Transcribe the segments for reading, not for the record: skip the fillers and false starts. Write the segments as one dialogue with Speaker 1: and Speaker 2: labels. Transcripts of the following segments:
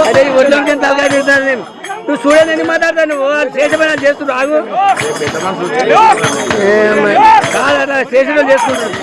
Speaker 1: అదే వడ్లంటే తలగా పెడతాను నేను. నువ్వు చూడని మాట్లాడతాను, నువ్వు శేషమైన చేస్తున్నావు. ఆగు కాదట, శేషమైన చేస్తున్నాడు.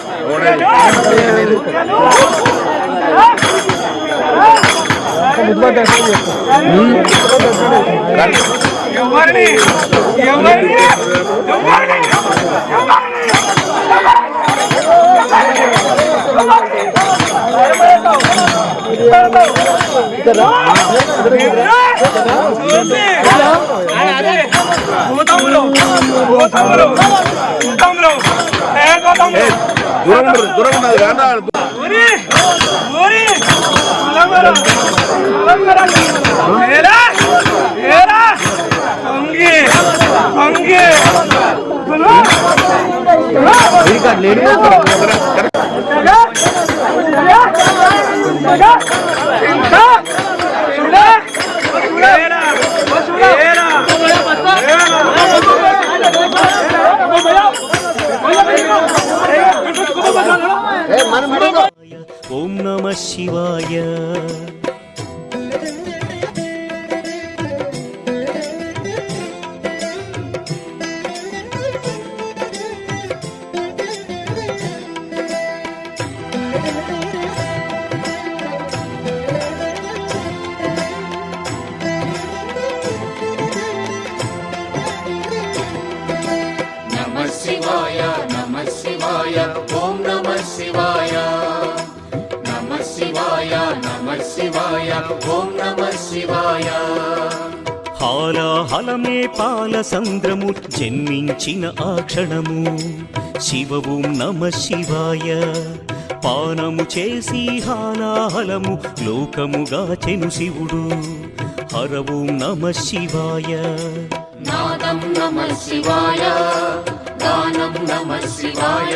Speaker 2: ఓం నమః శివాయ. హాలాహలమే పాల సంద్రము జన్మించిన ఆ క్షణము శివ ఓం నమః శివాయ. పానము చేసి హాలాహలము లోకముగా చెను శివుడు హర ఓం నమః శివాయ.
Speaker 3: నాదం నమః శివాయ, గానం నమః శివాయ.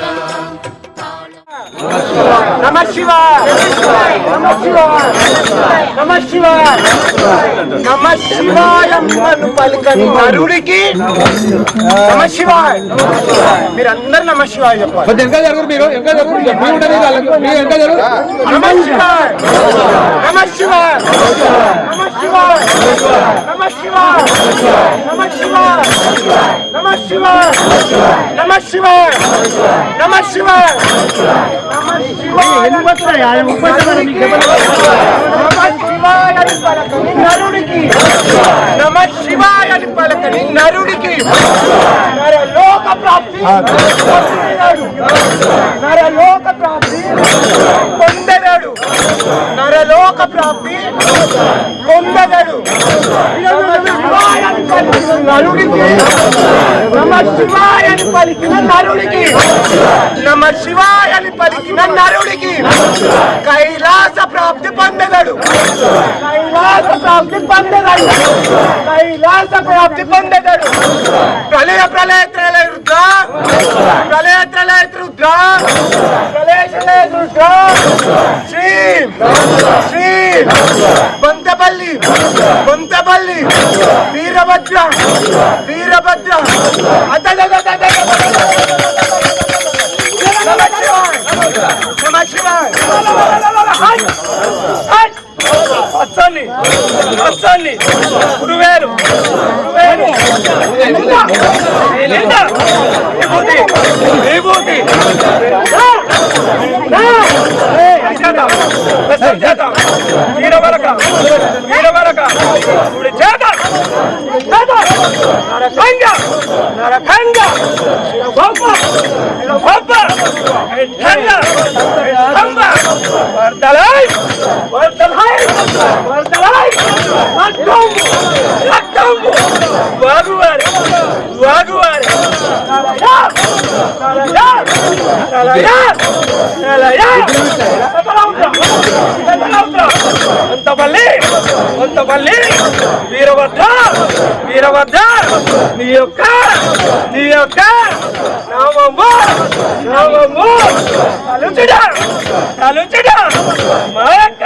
Speaker 1: నమః శివాయ, నమః శివాయ, నమః శివాయ, నమః శివాయ పలుకని నరుడికి నమః శివాయ. మీరందరూ నమః శివాయ చెప్పాలి. నమః శివాయ, నమః శివాయ, నమః శివాయ, నమః శివాయ, నమః శివాయ, నమః శివాయ, నమః శివాయ, నమః శివాయ. నమః శివాయ అని పలకని నరుడికి నరలోక ప్రాప్తి, నరలోక ప్రాప్తి పొందగడు, నరలోక ప్రాప్తి పొందగడు. నరుడికి నమః శివాయ అని పలికిన నరుడికి, నమః శివాయ అని పలికిన నరుడికి కైలాస ప్రాప్తి పొందగడు, కైలాస ప్రాప్తి పొందగడు, కైలాస ప్రాప్తి పొందగడు. ప్రళయ ప్రళయ త్రలయ రుద్ర, ప్రళయ త్రలయ రుద్ర, ప్రళయ త్రలయ రుద్ర. శ్రీ శ్రీ బొంతపల్లి, బొంతపల్లి వీరభద్ర, వీరభద్ర. అచ్చండి అచ్చండి గురువేరు, గురువేరు విభూతి, విభూతి వీరవరక, వీరవరక చేత నరకంగ, నరకంగ గొప్ప, గొప్ప వర్దలై, వర్దలై, వర్దలై. రక్తం, రక్తం వాగువారి, వాగువారి. నలయ, నలయ, నలయ.
Speaker 4: కొంతపల్లి వీరభద్ర నీ యొక్క నామము తలుచుడా మరక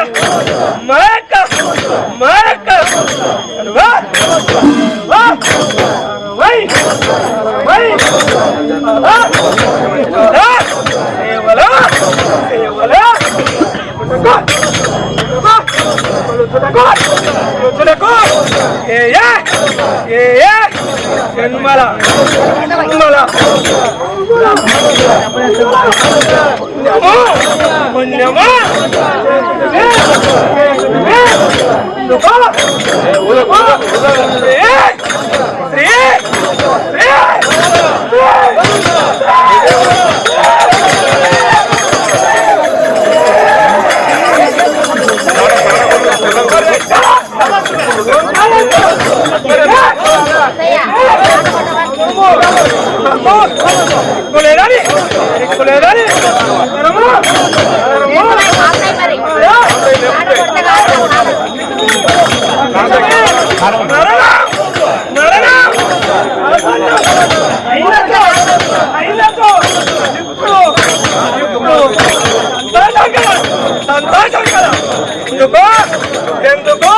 Speaker 4: ఎందుకు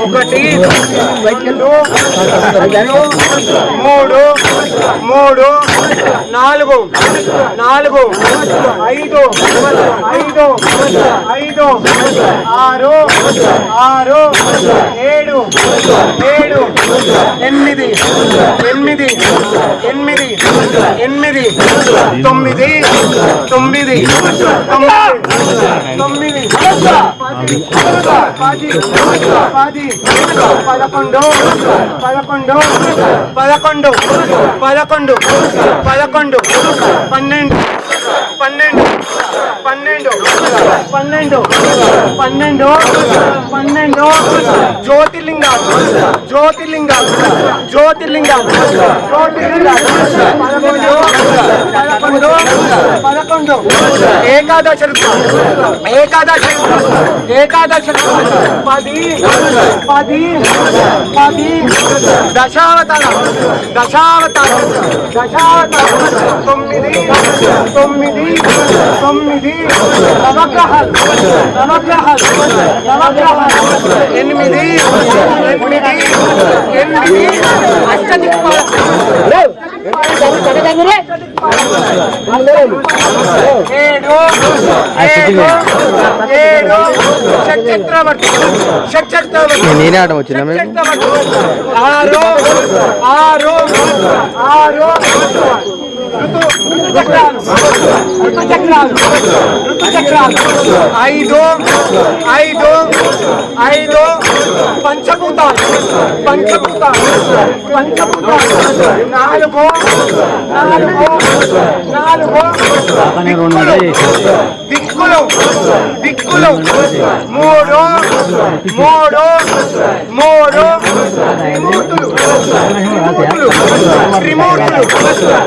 Speaker 4: ఒకటి మూడు నాలుగు ఐదు ఆరు ఏడు ఎనిమిది తొమ్మిది పది 11 12 జ్యోతిర్లింగాలు 11 ఏకాదశలు 10 దశావతార 9 నవగ్రహాలు 8 చక్రవర్తి
Speaker 1: నేనే ఆడడం వచ్చిందా మేము
Speaker 4: 6 ఋతుచక్రాలు 5 పంచభూతాలు 4 దిక్కులు 3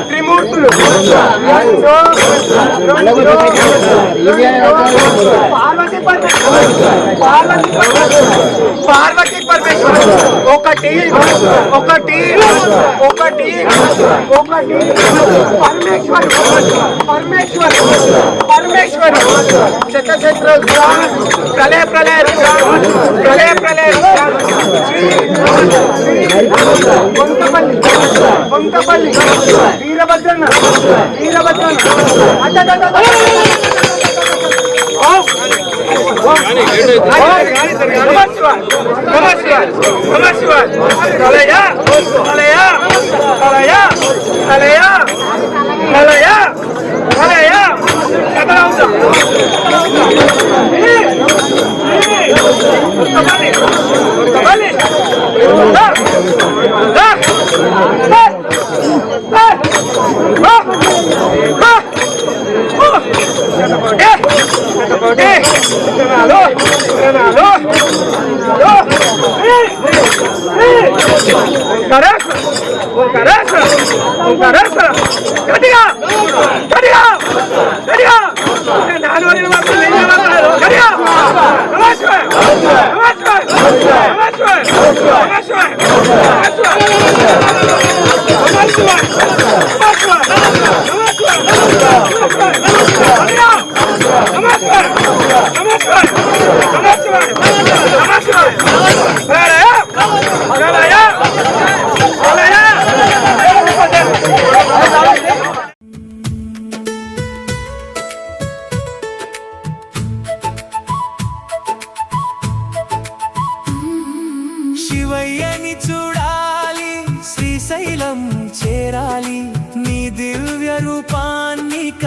Speaker 4: త్రిమూర్తులు పార్వతీ పరమేశ్వరు 1 పరమేశ్వరు శతశత్రు ప్రళయ కొంతపల్లి వీరభద్రన్న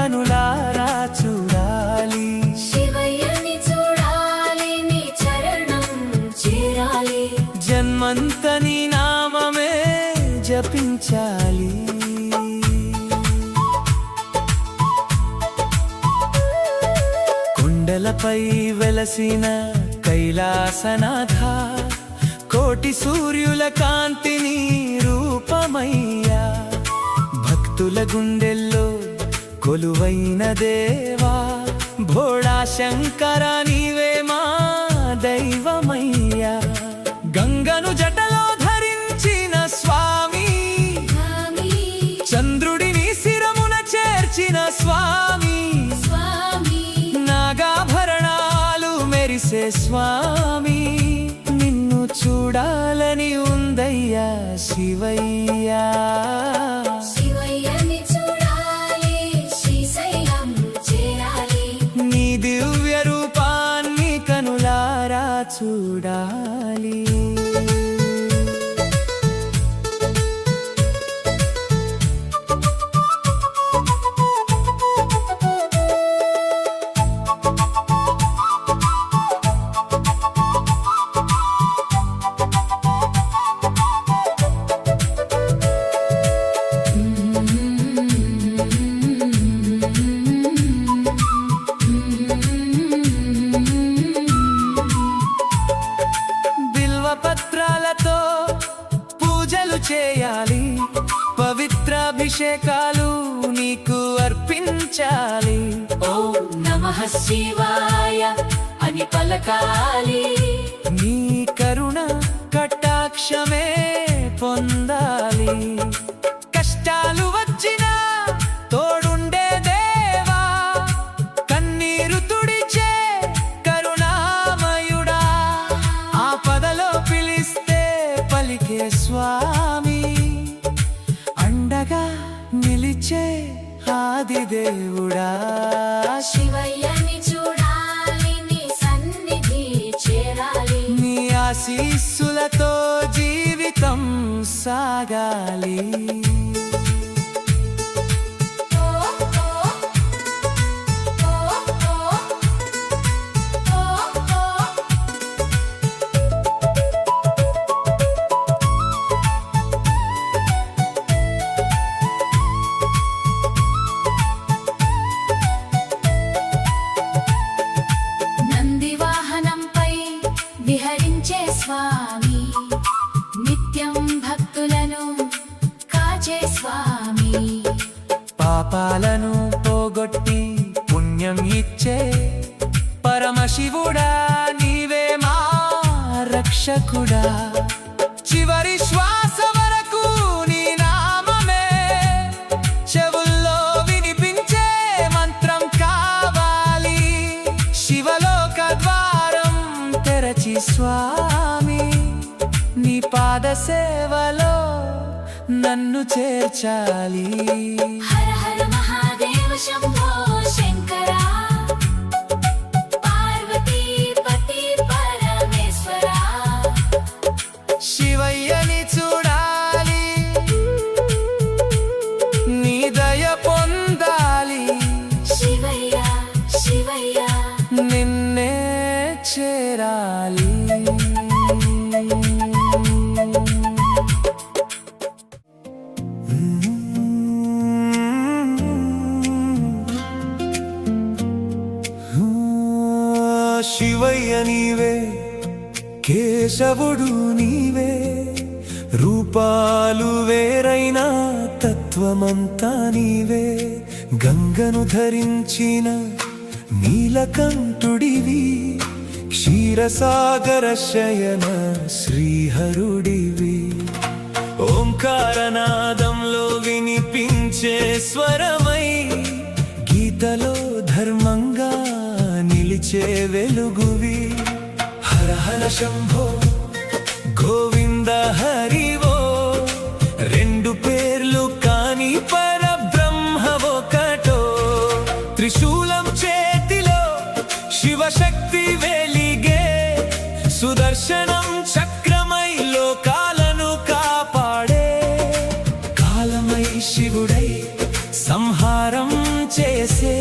Speaker 5: కనులారా చూడాలి.
Speaker 3: శివయ్యని చూడాలి, నీ చరణం చేరాలి.
Speaker 5: జన్మంత నీ నామమే జపించాలి. కొండలపై వెలసిన కైలాసనాథ, కోటి సూర్యుల కాంతిని రూపమయ్యా. భక్తుల గుండెల్లో కొలువైన దేవా, భోళా శంకర నీవే మా దైవమయ్యా. గంగను జటలో ధరించిన స్వామి, చంద్రుడిని శిరమున చేర్చిన స్వామి, నాగాభరణాలు మెరిసే స్వామి, నిన్ను చూడాలని ఉందయ్యా శివయ్యా.
Speaker 3: శివయ్యని చూడాలి, శ్రీశైలం చేరాలి.
Speaker 5: నీ దివ్య రూపాన్ని కనులారా చూడాలి. పత్రాలతో పూజలు చేయాలి, పవిత్రాభిషేకాలు నీకు అర్పించాలి.
Speaker 3: ఓం నమః శివాయ అని పలకాలి.
Speaker 5: నీ కరుణ కటాక్షమే పొందాలి. కష్టాలు వచ్చినా తోడుండే దేవా, కన్నీరు తుడిచే కరుణామయుడా, ఆపదలో పిలిస్తే పలికే స్వామి, అండగా నిలిచే ఆదిదేవుడా.
Speaker 3: శివయ్యని చూడాలి, నీ సన్నిధి చేరాలి.
Speaker 5: నీ ఆశీస్సులతో జీవితం సాగాలి.
Speaker 3: నందివాహనంపై విహరించే స్వామి, నిత్యం భక్తులను కాచే స్వామి.
Speaker 5: పాపాలను పోగొట్టి పుణ్యం ఇచ్చే పరమశివుడా, నీవే మా రక్షకుడా. చివరి శ్వాస వరకు నీ నామమే చెవుల్లో వినిపించే మంత్రం కావాలి. శివలోక ద్వారం తెరచి స్వామి, నీ పాద సేవలో నన్ను చేర్చాలి.
Speaker 3: హర హర మహాదేవ శంభో శంకర, పార్వతీ పతి పరమేశ్వర.
Speaker 5: శివయ్యని చూడాలి, నీ దయ పొందాలి.
Speaker 3: శివయ్య శివయ్య
Speaker 5: నిన్నే చేరాలి. శివయ్య నీవే, కేశవుడు నీవే, రూపాలు వేరైన తత్వమంతా నీవే. గంగను ధరించిన నీలకంఠుడివి, క్షీరసాగర శయన శ్రీహరుడివి. ఓంకారనాదంలో వినిపించే స్వరమై, గీతలో ధర్మంగా నిలిచే వెలుగువి. హర హర శంభో గోవింద హరివో, రెండు పేర్లు కాని పరబ్రహ్మ ఒకటో. త్రిశూలం చేతిలో శివశక్తి వెలిగే, సుదర్శనం చక్రమై లోకాలను కాపాడే. కాలమై శివుడై సంహారం చేసే చేసే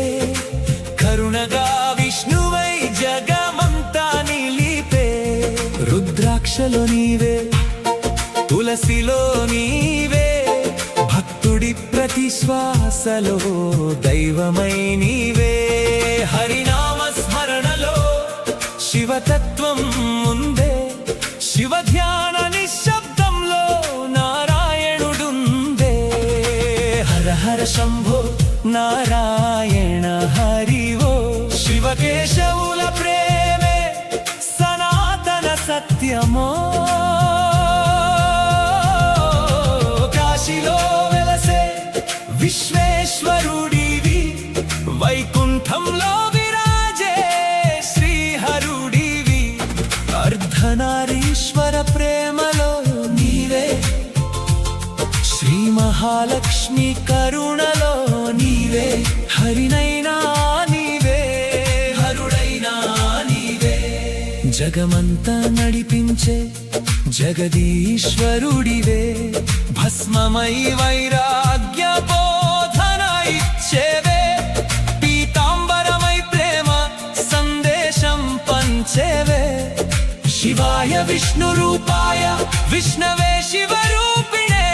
Speaker 5: కరుణగా విష్ణువై జగమంతా నిలిపే రుద్రాక్షలో నీవే తులసిలో నీవే భక్తుడి ప్రతి శ్వాసలో దైవమై నీవే హరినామ స్మరణలో శివతత్వం ఉందే శివ ధ్యాన నిశ్శబ్దంలో నారాయణుడుందే హర హర శంభో నారాయణ హరివో శివకేశవుల ప్రేమే సనాతన సత్యమో కాశీలో వెలసే విశ్వేశ్వరుడివి వైకుంఠంలో విరాజే శ్రీహరుడివి అర్ధనారీశ్వర ప్రేమలో నీవే శ్రీ మహాలక్ష్మి కరుణలో నీవే హరినైనా నీవే హరుడైనా నీవే జగమంతా నడిపించే జగదీశ్వరుడివే భస్మమై వైరాగ్య బోధన ఇచ్చేవే పీతాంబరమై ప్రేమ సందేశం పంచేవే శివాయ విష్ణు రూపాయ విష్ణవే శివరూపిణే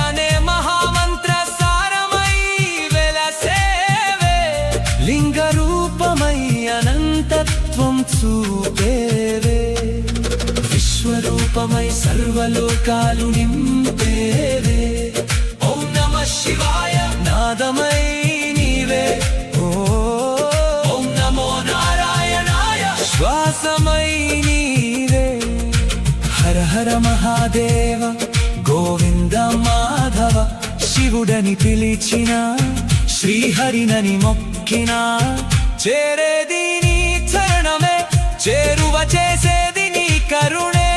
Speaker 5: అనే మహామంత్ర సారమై వెలసేవే లింగ రూపమై అనంతత్వం చూపేవే విశ్వరూపమై సర్వలోకాలు నింపేవే ఓం నమః శివాయ నాదమై నీవే ఓం నమో నారాయణాయ శ్వాసమై నీవే హర హర మహాదేవ గోవింద మాధవ శివుడని పిలిచిన శ్రీహరినని మొక్కిన చేరేది నీ చరణమే చేరువ చేసేది నీ కరుణే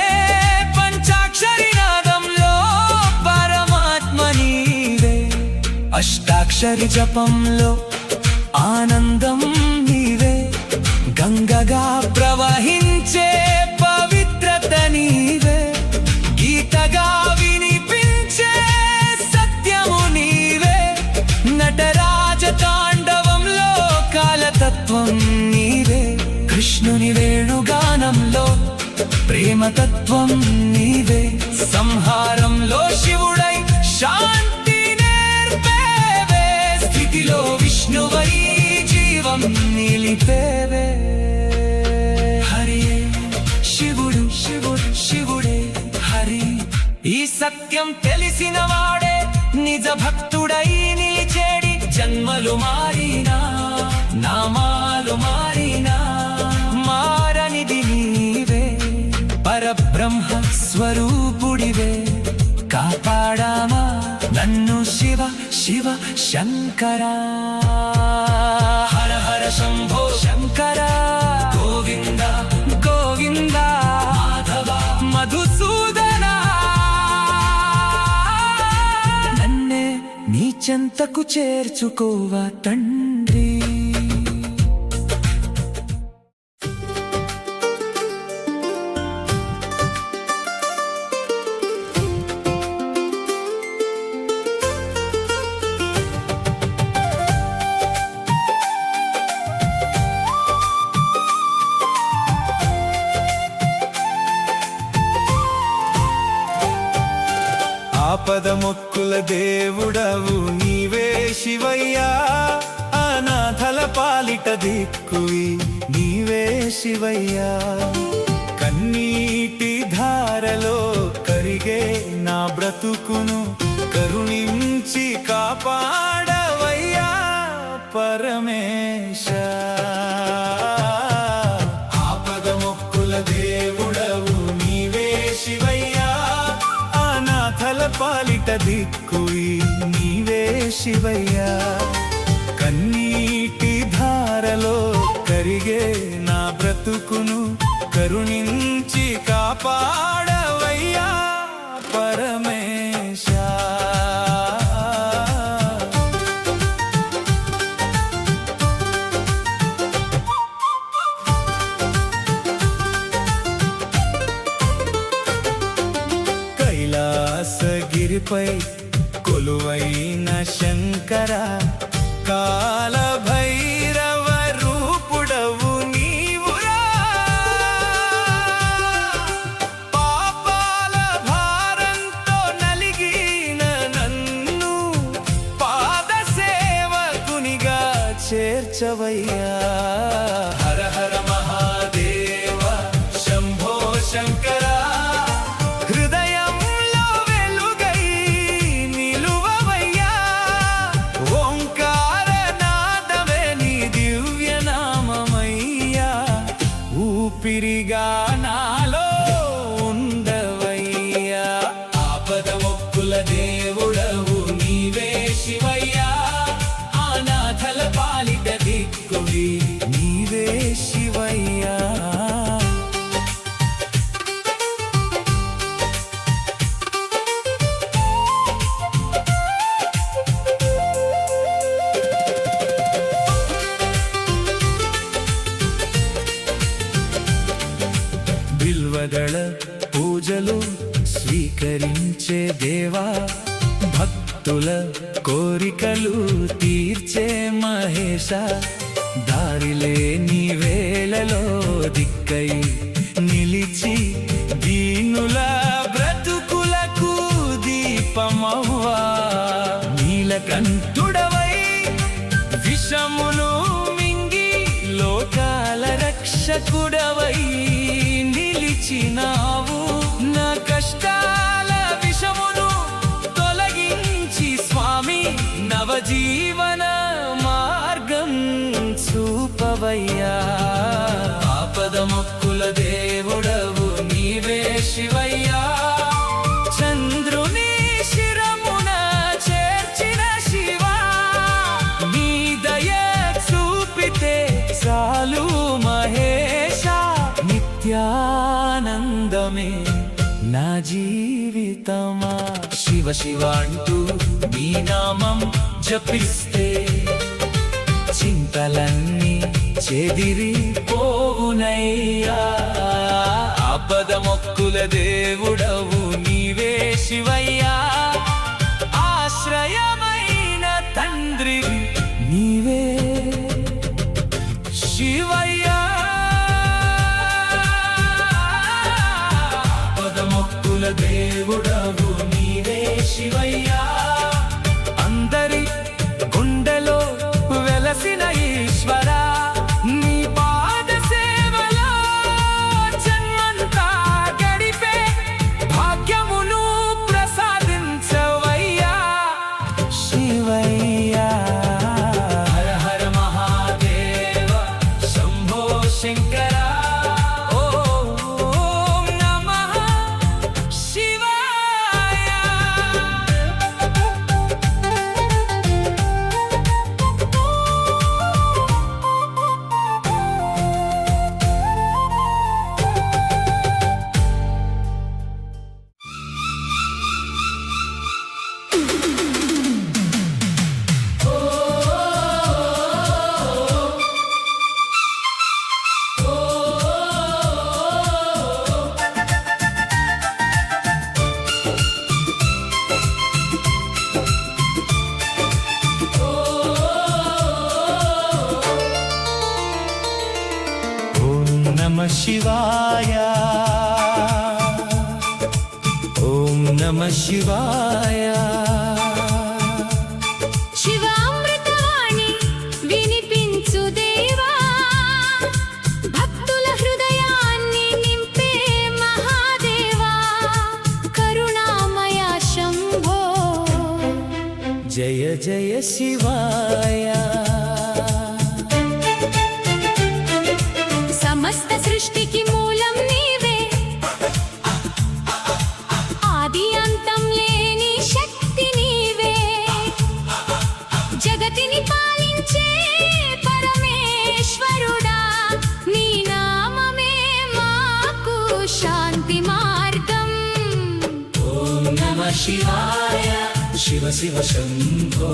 Speaker 5: పంచాక్షరి నాదంలో పరమాత్మ నీవే అష్టాక్షరి జపంలో ఆనందం నీవే గంగగా ప్రవహించే పవిత్రత నీవే గీతగా వినిపించే సత్యము నీవే నటరాజ తాండవంలో కాలతత్వం నీవే కృష్ణుని వేణుగానంలో ప్రేమతత్వం నీవే సంహారంలో శివుడై శాంతి నేర్పేవే స్థితిలో విష్ణువై జీవం నిలిపేవే హరియే శివుడు శివుడు శివుడే హరి ఈ సత్యం తెలిసిన వాడే నిజ భక్తుడై నిలిచేడి జన్మలు మారినా నామాలు మారినా మారనిది నీవే పరబ్రహ్మ స్వరూపుడివే కాపాడామా నన్ను శివ శివ శంకరా హర హర శంభో శంకరా గోవింద గోవింద మాధవ మధుసూదన నన్నే నీ చెంతకు చేర్చుకోవా తండ్రి ఆపద మొక్కుల దేవుడవు నీవే శివయ్యా అనాథల పాలిట దిక్కువి నీవే శివయ్యా కన్నీటి ధారలో కరిగే నా బ్రతుకును కరుణించి కాపాడవయ్యా పరమేశ ఆపద మొక్కుల దేవుడవు నీవే శివయ్యా అనాథల పాలిట దిక్కువి నీవే శివయ్యా కన్నీటి ధారలో కరిగే నా బ్రతుకును కరుణించి కాపాడవయ్యా పరమేశ కైలాసగిరిపై కొలువైన శంకర కాల చేర్చవయ్యా. హర హర మహాదేవ శంభో శంకర, హృదయంలో వెలుగై నిలువవయ్యా. ఓంకార నాదమే నీ దివ్య నామమయ్యా. ఊపిరిగా నాలో ఉండవయ్యా. ఆపద మొక్కుల దేవుడవు నీవే శివయ్యా. అనాథల పాలిట దిక్కువి నీవే శివయ్యా. బిల్వదళ పూజలు స్వీకరించే దేవా, భక్తుల కోరికలు తీర్చే మహేశ. దారిలేని వేళలో దిక్కై నిలిచి దీనుల బ్రతుకులకు దీపమవ్వా. నీలకంఠుడవై విషమును మింగి లోకాల రక్షకుడవై నిలిచినావు. నా కష్టాల విషమును తొలగించి స్వామి నవజీవన మార్గం చూపవయ్యా. ఆపద మొక్కుల దేవుడవు నీవే శివయ్యా. చంద్రుని శిరమున చేర్చిన శివా, నీ దయ చూపితే చాలు మహేశ. నిత్యానందమే నా జీవితమా. శివ శివ అంటూ నీ నామం జపిస్తే చింతలన్నీ చెదిరిపోవునయ్యా. ఆపద మొక్కుల దేవుడవు నీవే శివయ్యా. ఆశ్రయమైన తండ్రి నీవే శివయ్యా. ఆపద మొక్కుల దేవుడవు నీవే శివయ్యా. అందరి గుండెలో వెలసిన ఈశ్వరా, నీ పాద సేవలో జన్మంతా గడిపే భాగ్యమును ప్రసాదించవయ్యా శివయ్యా. హర హర మహాదేవ శంభో శంకర, ఓం నమః శివాయ. ఓం నమః శివాయ, ఓం నమః శివాయ.
Speaker 3: శివామృతవాణి వినిపించు దేవా, భక్తుల హృదయాన్ని నింపే మహాదేవా. కరుణామయ శంభో,
Speaker 5: జయ జయ శివాయ.
Speaker 3: సమస్త సృష్టికి మూలం నీవే, ఆది అంతం లేని శక్తి నీవే. జగతిని పాలించే పరమేశ్వరుడా, నీ నామమే మాకు శాంతి మార్గం.
Speaker 5: ఓం నమః శివాయ, శివ శివ శంభో.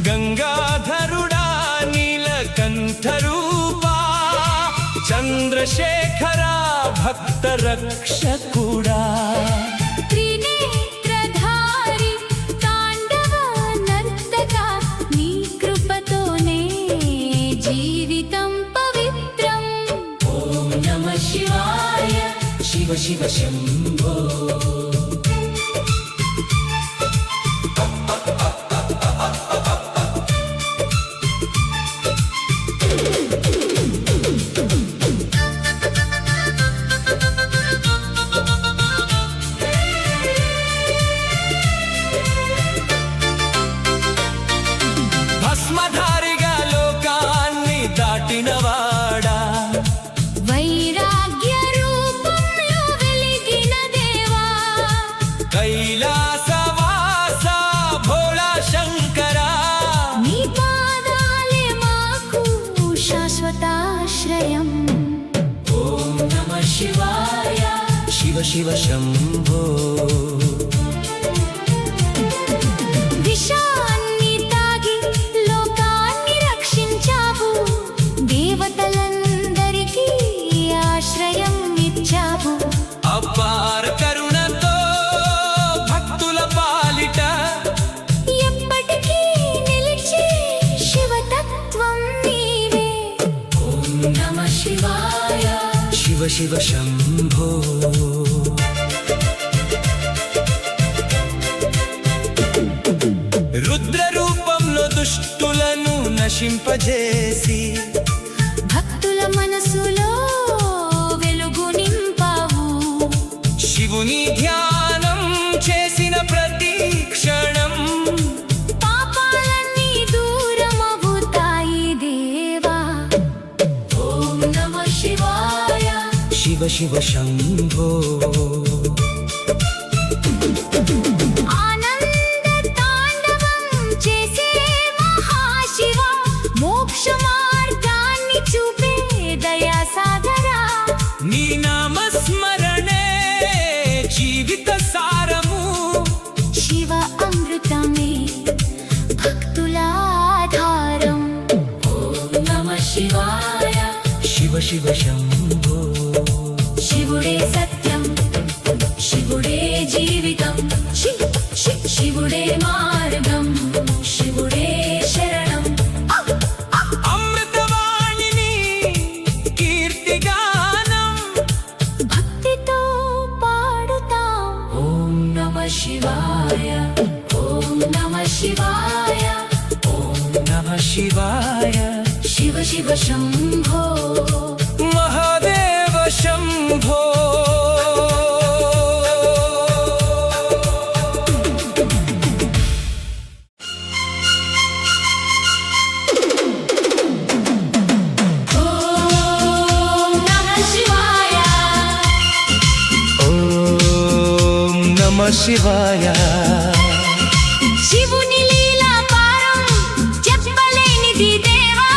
Speaker 5: గంగాధరుడా నీలకంఠరూపా, చంద్రశేఖర భక్త రక్షకుడా.
Speaker 3: త్రినేత్రధారి తాండవ నర్తక, నీ కృపతోనే జీవితం పవిత్రం.
Speaker 5: ఓం నమః శివాయ, శివ శివ శంభో. శివ శంభో
Speaker 3: విషాన్ని తాగి లోకాన్ని రక్షించావు దేవతలందరికీ ఆశ్రయం ఇచ్చావు
Speaker 5: అపార కరుణతో భక్తుల పాలిట
Speaker 3: ఎప్పటికీ నిలిచే శివతత్వం నీవే
Speaker 5: ఓం నమః శివాయ శివ శివ శంభో రుద్ర రూపంలో దుష్టులను నశింపజేసి
Speaker 3: భక్తుల మనసులో వెలుగు నింపావు
Speaker 5: శివుని ధ్యానం చేసిన ప్రతి క్షణం
Speaker 3: పాపాలన్నీ దూరమవుతాయి దేవా ఓం నమః శివాయ
Speaker 5: శివ శివ శంభో
Speaker 3: ఆనంద తాండవం చేసే మహాశివ మోక్ష మార్గాన్ని చూపే దయా సాగరా
Speaker 5: నీ నామస్మరణే జీవిత సారము
Speaker 3: శివ అమృతమే భక్తుల ఆధారం
Speaker 5: ఓం నమః శివాయ శివ శివ శంభో
Speaker 3: శివుడే సత్యం శివుడే జీవితం శివుడే మార్గం శివుడే శరణం
Speaker 5: అమృతవాణిని కీర్తిగానం
Speaker 3: భక్తితో పాడుతాం
Speaker 5: ఓం నమః శివాయ
Speaker 3: ఓం నమః శివాయ
Speaker 5: ఓం నమః శివాయ
Speaker 3: శివ శివ శంభో
Speaker 5: మహాదేవ శంభో
Speaker 3: ఓం నమః శివాయ
Speaker 5: ఓం నమః శివాయ
Speaker 3: శివుని లీలా పారం చెప్పలేనిది దేవా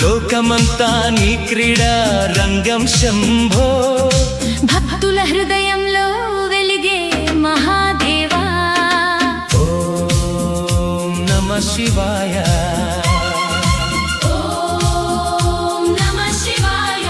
Speaker 5: లోకమంతా నీ క్రీడా రంగం శంభో
Speaker 3: భక్తుల హృదయంలో వెలిగే మహాదేవా
Speaker 5: ఓం నమః శివాయ
Speaker 3: ఓం నమః శివాయ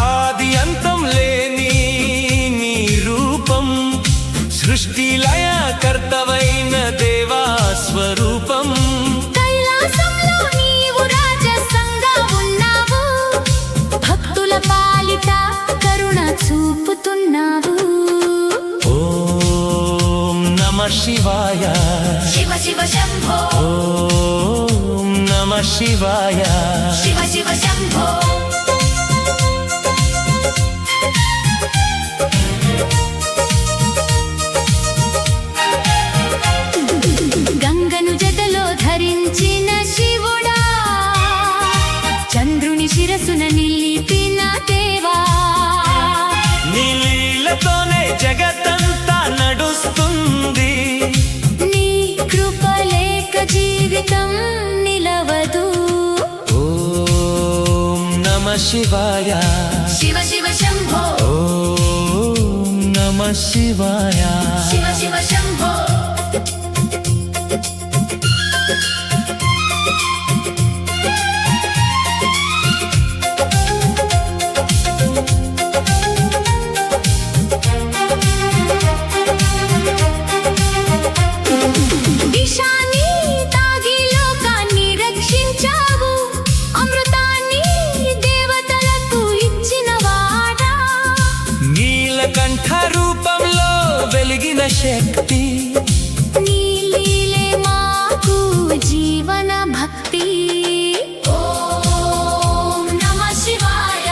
Speaker 5: ఆది అంతం లేని నీ రూపం సృష్టి లయ కర్తవైన దేవా స్వరూపం
Speaker 3: కైలాసంలో నీవు రాజసంగా ఉన్నావు భక్తుల పాలిట కరుణ చూపుతున్నావు
Speaker 5: ఓం నమః శివాయ
Speaker 3: శివ శివ శంభో
Speaker 5: ఓం నమః శివాయ
Speaker 3: శివ శివ శంభో గంగను జటలో ధరించిన శివుడా చంద్రుని శిరసున నిలిపిన దేవా
Speaker 5: నీ లీలతోనే జగత్తంతా నడుస్తుంది
Speaker 3: నీ కృప లేక జీవితం నిలవదు
Speaker 5: ఓం నమః శివాయ
Speaker 3: శివ శివ శంభో
Speaker 5: ఓం నమః శివాయ
Speaker 3: శివ శివ శంభో విషాన్ని తాగి లోకాన్ని రక్షించావు అమృతాన్ని దేవతలకు ఇచ్చిన వాడా
Speaker 5: నీలకంఠ రూపంలో వెలిగిన శక్తి
Speaker 3: నీ లీలే మాకు జీవన భక్తి ఓం నమః శివాయ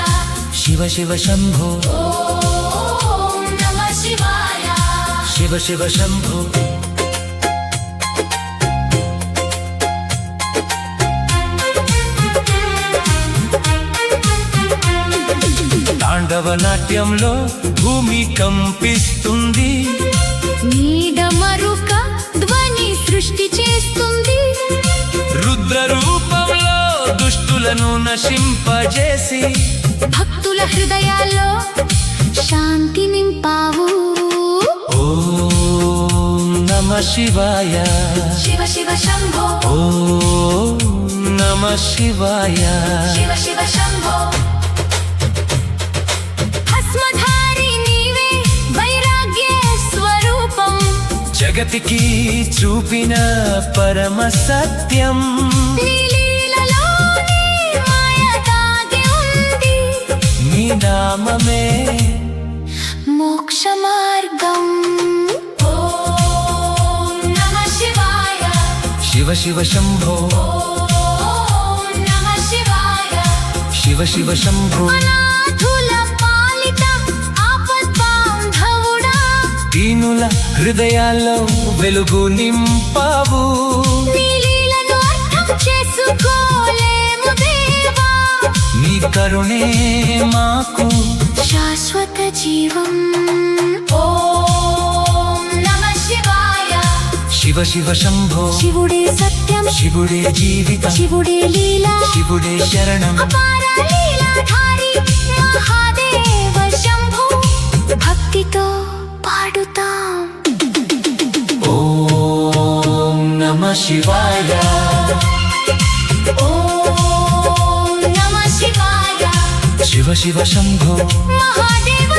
Speaker 5: శివ శివ శంభో
Speaker 3: ఓం నమః శివాయ
Speaker 5: శివ శివ శంభో తాండవ నాట్యంలో భూమి కంపిస్తుంది
Speaker 3: నీడమరుక ధ్వని సృష్టి చేస్తుంది
Speaker 5: రుద్ర రూపంలో దుష్టులను నశింపజేసి
Speaker 3: భక్తుల హృదయాల్లో శాంతి నింపావు
Speaker 5: ఓం నమ శివాయ
Speaker 3: శివ శివ శంభో
Speaker 5: ఓం నమ శివాయ
Speaker 3: శివ శివ శంభో భస్మధారి నీవే వైరాగ్య స్వరూపం
Speaker 5: జగతికి చూపిన పరమ సత్యం
Speaker 3: నీ లీలలోనే మాయ దాగి ఉంది
Speaker 5: నీ నామమే
Speaker 3: మోక్ష మార్గం ఓం నమః శివాయ
Speaker 5: శివ శివ శంభో
Speaker 3: ఓం నమః శివాయ
Speaker 5: శివ శివ శంభో
Speaker 3: అనాథుల పాలిత ఆపద్బాంధవుడా
Speaker 5: దీనుల హృదయాల్లో వెలుగు నింపావు
Speaker 3: నీ లీలను అర్థం చేసుకోలేము దేవా
Speaker 5: నీ కరుణే మాకు
Speaker 3: శాశ్వత జీవం ఓం నమః శివాయ
Speaker 5: శివ శివ శంభో
Speaker 3: శివుడే సత్యం
Speaker 5: శివుడే జీవితం
Speaker 3: శివుడే లీలా
Speaker 5: శివుడే శరణం
Speaker 3: అపార లీలాధారి మహాదేవ శంభో భక్తితో పాడుతాం
Speaker 5: ఓం నమ శివాయ
Speaker 3: ఓం నమః శివాయ
Speaker 5: శివ శివ శంభో
Speaker 3: మహాదేవ